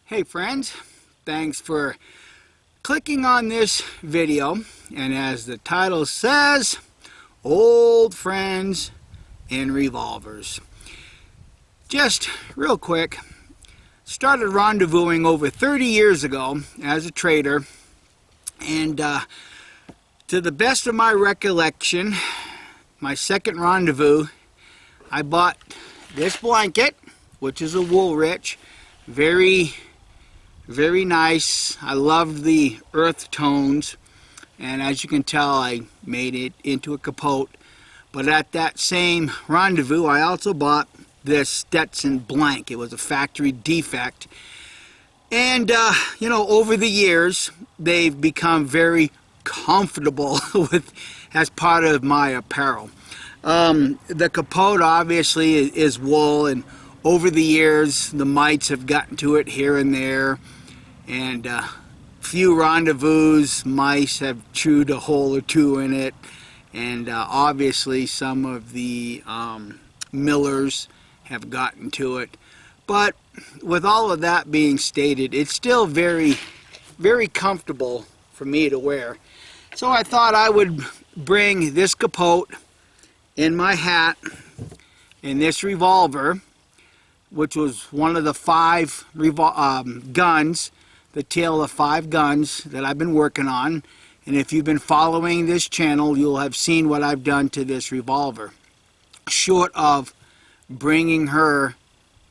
Hey friends, thanks for clicking on this video, and as the title says, old friends and revolvers. Just real quick, started rendezvousing over 30 years ago as a trader, and to the best of my recollection, my second rendezvous, I bought this blanket, which is a Woolrich, very nice. I love the earth tones, and as you can tell, I made it into a capote. But at that same rendezvous, I also bought this Stetson blank. It was a factory defect, and you know, over the years they've become very comfortable with as part of my apparel. The capote obviously is wool, and over the years the mites have gotten to it here and there, and few rendezvous mice have chewed a hole or two in it, and obviously some of the millers have gotten to it. But with all of that being stated, it's still very comfortable for me to wear. So I thought I would bring this capote in my hat and this revolver, which was one of the 5 guns, the tale of 5 guns that I've been working on. And if you've been following this channel, you'll have seen what I've done to this revolver, short of bringing her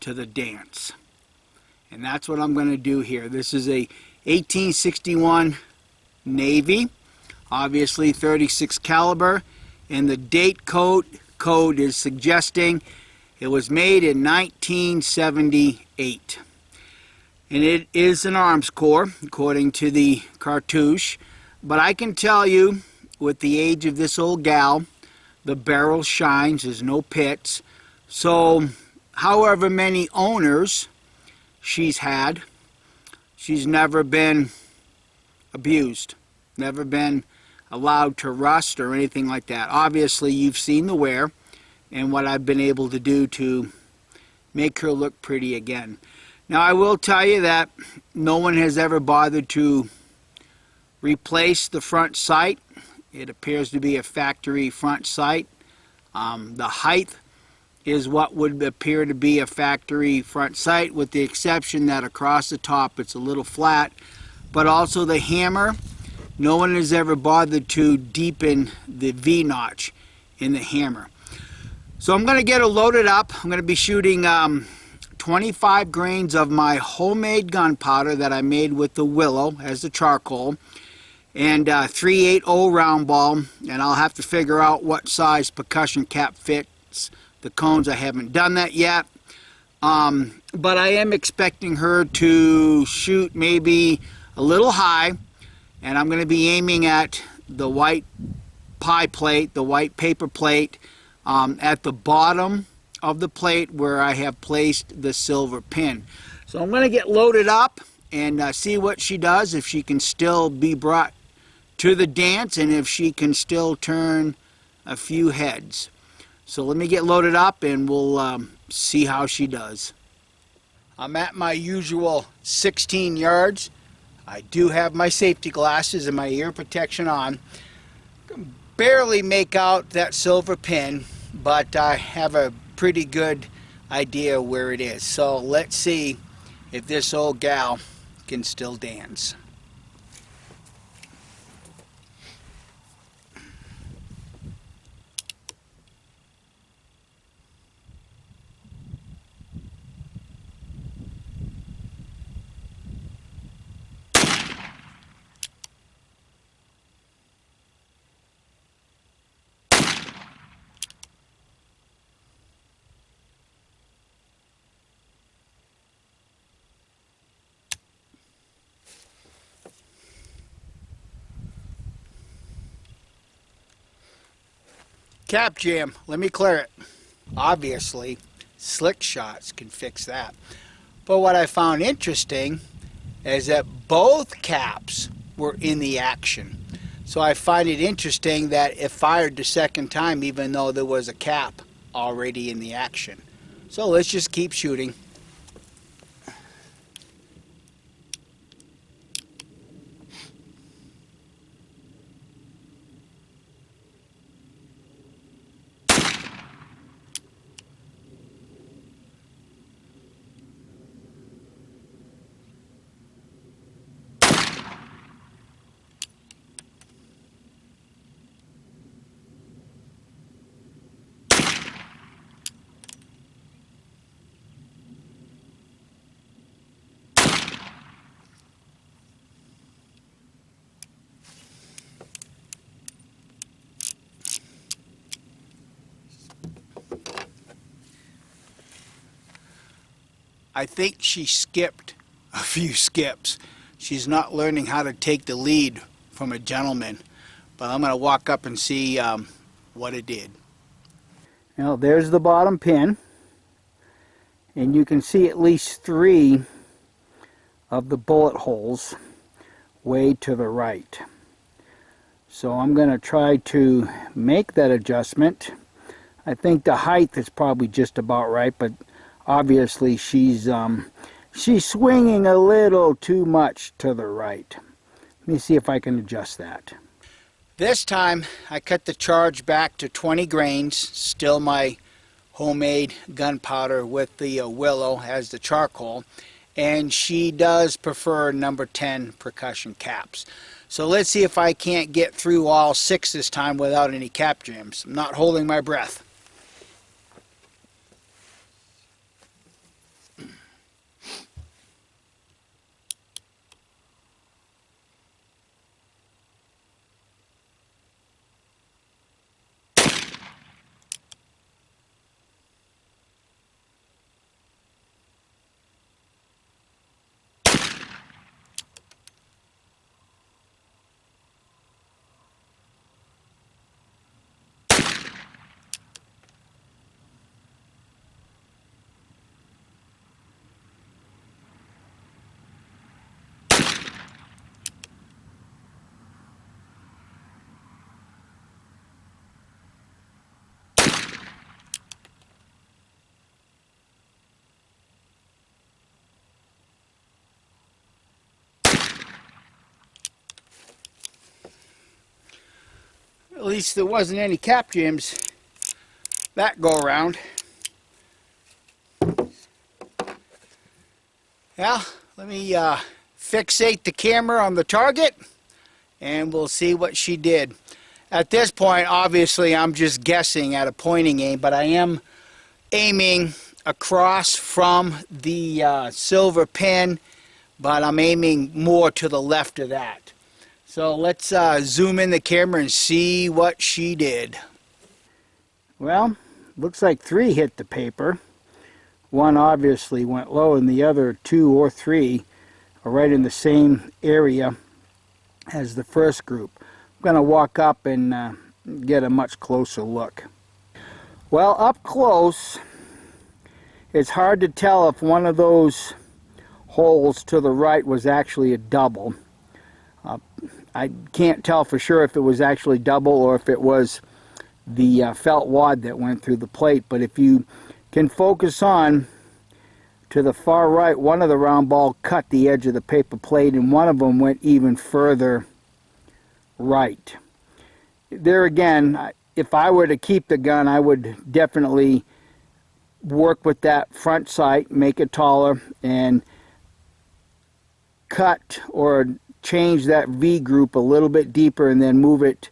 to the dance. And that's what I'm going to do here. This is a 1861 Navy, obviously 36 caliber, and the date code is suggesting it was made in 1978. And it is an arms core, according to the cartouche. But I can tell you, with the age of this old gal, the barrel shines, there's no pits. So, however many owners she's had, she's never been abused, never been allowed to rust or anything like that. Obviously, you've seen the wear and what I've been able to do to make her look pretty again. Now, I will tell you that no one has ever bothered to replace the front sight. It appears to be a factory front sight. The height is what would appear to be a factory front sight, with the exception that across the top it's a little flat. But also the hammer, no one has ever bothered to deepen the V-notch in the hammer. So I'm going to get it loaded up. I'm going to be shooting 25 grains of my homemade gunpowder that I made with the willow as the charcoal, and 380 round ball, and I'll have to figure out what size percussion cap fits the cones. I haven't done that yet, but I am expecting her to shoot maybe a little high, and I'm going to be aiming at the white pie plate, the white paper plate, at the bottom of the plate where I have placed the silver pin. So I'm going to get loaded up and see what she does, if she can still be brought to the dance, and if she can still turn a few heads. So let me get loaded up and we'll see how she does. I'm at my usual 16 yards. I do have my safety glasses and my ear protection on. Barely make out that silver pin, but I have a pretty good idea where it is. So let's see if this old gal can still dance. Cap jam, let me clear it. Obviously, slick shots can fix that. But what I found interesting is that both caps were in the action. So I find it interesting that it fired the second time even though there was a cap already in the action. So let's just keep shooting. I think she skipped a few skips. She's not learning how to take the lead from a gentleman. But I'm going to walk up and see what it did. Now there's the bottom pin. And you can see at least 3 of the bullet holes way to the right. So I'm going to try to make that adjustment. I think the height is probably just about right, but obviously she's swinging a little too much to the right. Let me see if I can adjust that. This time I cut the charge back to 20 grains, still my homemade gunpowder with the willow as the charcoal, and she does prefer number 10 percussion caps. So let's see if I can't get through all 6 this time without any cap jams. I'm not holding my breath. At least there wasn't any cap jams that go around. Well, let me fixate the camera on the target and we'll see what she did. At this point, obviously, I'm just guessing at a pointing aim, but I am aiming across from the silver pin, but I'm aiming more to the left of that. So let's zoom in the camera and see what she did. Well, looks like 3 hit the paper. 1 obviously went low, and the other 2 or 3 are right in the same area as the first group. I'm going to walk up and get a much closer look. Well, up close, it's hard to tell if one of those holes to the right was actually a double. I can't tell for sure if it was actually double or if it was the felt wad that went through the plate, but if you can focus on to the far right, one of the round ball cut the edge of the paper plate and one of them went even further right. There again, if I were to keep the gun, I would definitely work with that front sight, make it taller, and cut or change that V group a little bit deeper and then move it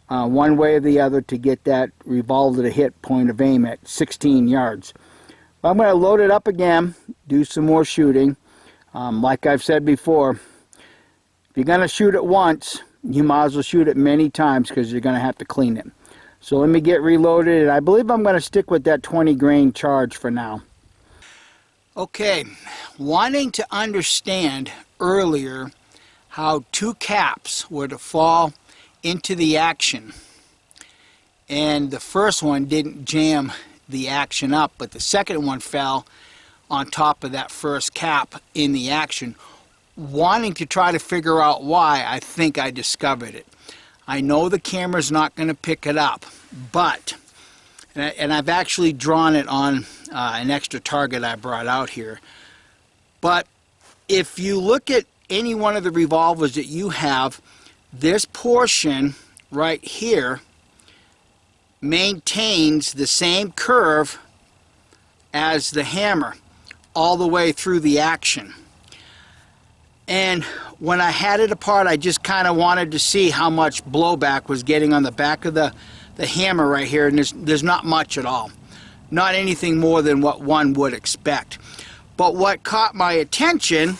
one way or the other to get that revolver to hit point of aim at 16 yards. I'm going to load it up again, do some more shooting. Like I've said before, if you're going to shoot it once, you might as well shoot it many times because you're going to have to clean it. So let me get reloaded, and I believe I'm going to stick with that 20 grain charge for now. Okay, wanting to understand earlier how 2 caps were to fall into the action, and the first one didn't jam the action up, but the second one fell on top of that first cap in the action. Wanting to try to figure out why, I think I discovered it. I know the camera's not going to pick it up, but, and I've actually drawn it on an extra target I brought out here, but if you look at any one of the revolvers that you have, this portion right here maintains the same curve as the hammer all the way through the action. And when I had it apart, I just kind of wanted to see how much blowback was getting on the back of the hammer right here, and there's not much at all. Not anything more than what one would expect. But what caught my attention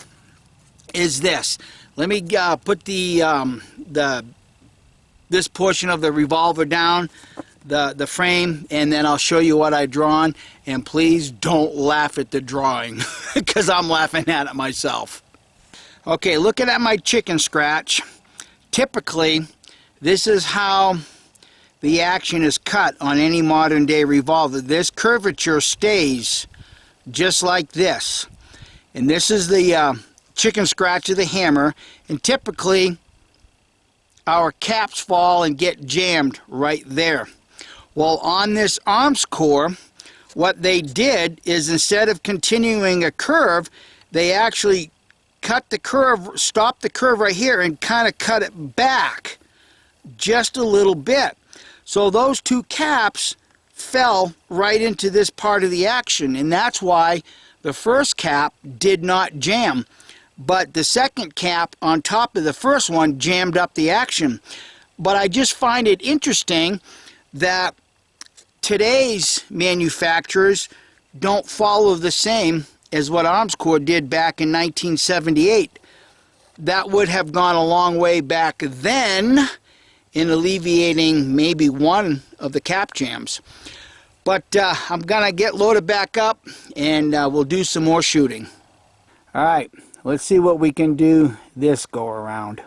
is this. Let me put this portion of the revolver down the frame, and then I'll show you what I've drawn. And please don't laugh at the drawing because I'm laughing at it myself. Okay, looking at my chicken scratch, typically this is how the action is cut on any modern day revolver. This curvature stays just like this. And this is the chicken scratch of the hammer, and typically our caps fall and get jammed right there. Well, on this arms core, what they did is instead of continuing a curve, they actually cut the curve, stopped the curve right here and kind of cut it back just a little bit. So those two caps fell right into this part of the action, and that's why the first cap did not jam. But the second cap on top of the first one jammed up the action. But I just find it interesting that today's manufacturers don't follow the same as what Armscor did back in 1978. That would have gone a long way back then in alleviating maybe one of the cap jams. But I'm gonna get loaded back up, and we'll do some more shooting. All right, let's see what we can do this go around.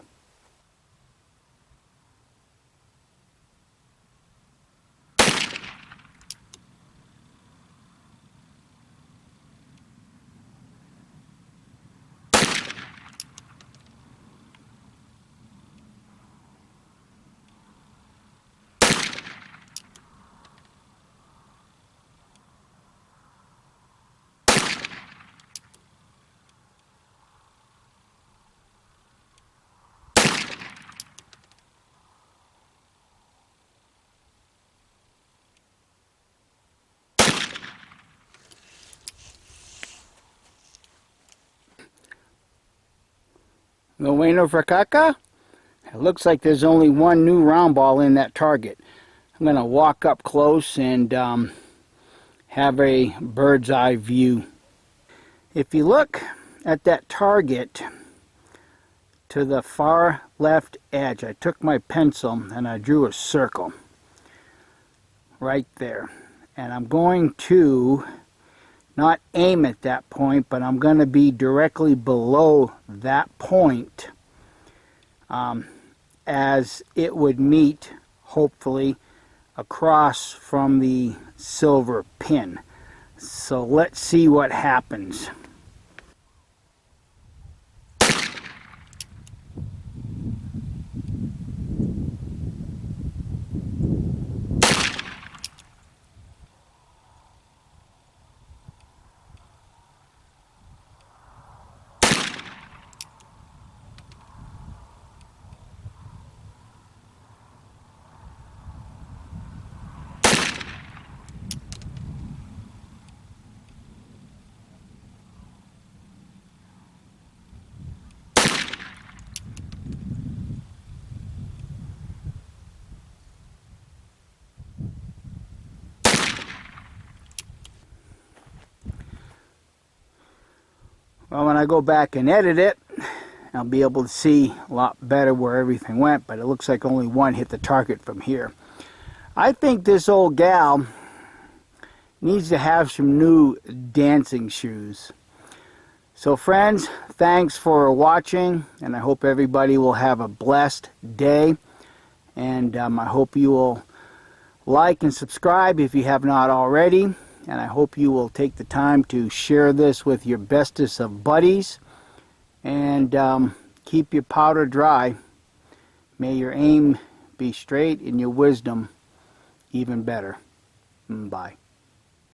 No bueno for caca? It looks like there's only one new round ball in that target. I'm going to walk up close and have a bird's eye view. If you look at that target to the far left edge, I took my pencil and I drew a circle right there. And I'm going to not aim at that point, but I'm going to be directly below that point as it would meet, hopefully, across from the silver pin. So let's see what happens. Well, when I go back and edit it, I'll be able to see a lot better where everything went, but it looks like only one hit the target from here. I think this old gal needs to have some new dancing shoes. So friends, thanks for watching, and I hope everybody will have a blessed day. And I hope you will like and subscribe if you have not already. And I hope you will take the time to share this with your bestest of buddies. And keep your powder dry. May your aim be straight and your wisdom even better. Bye.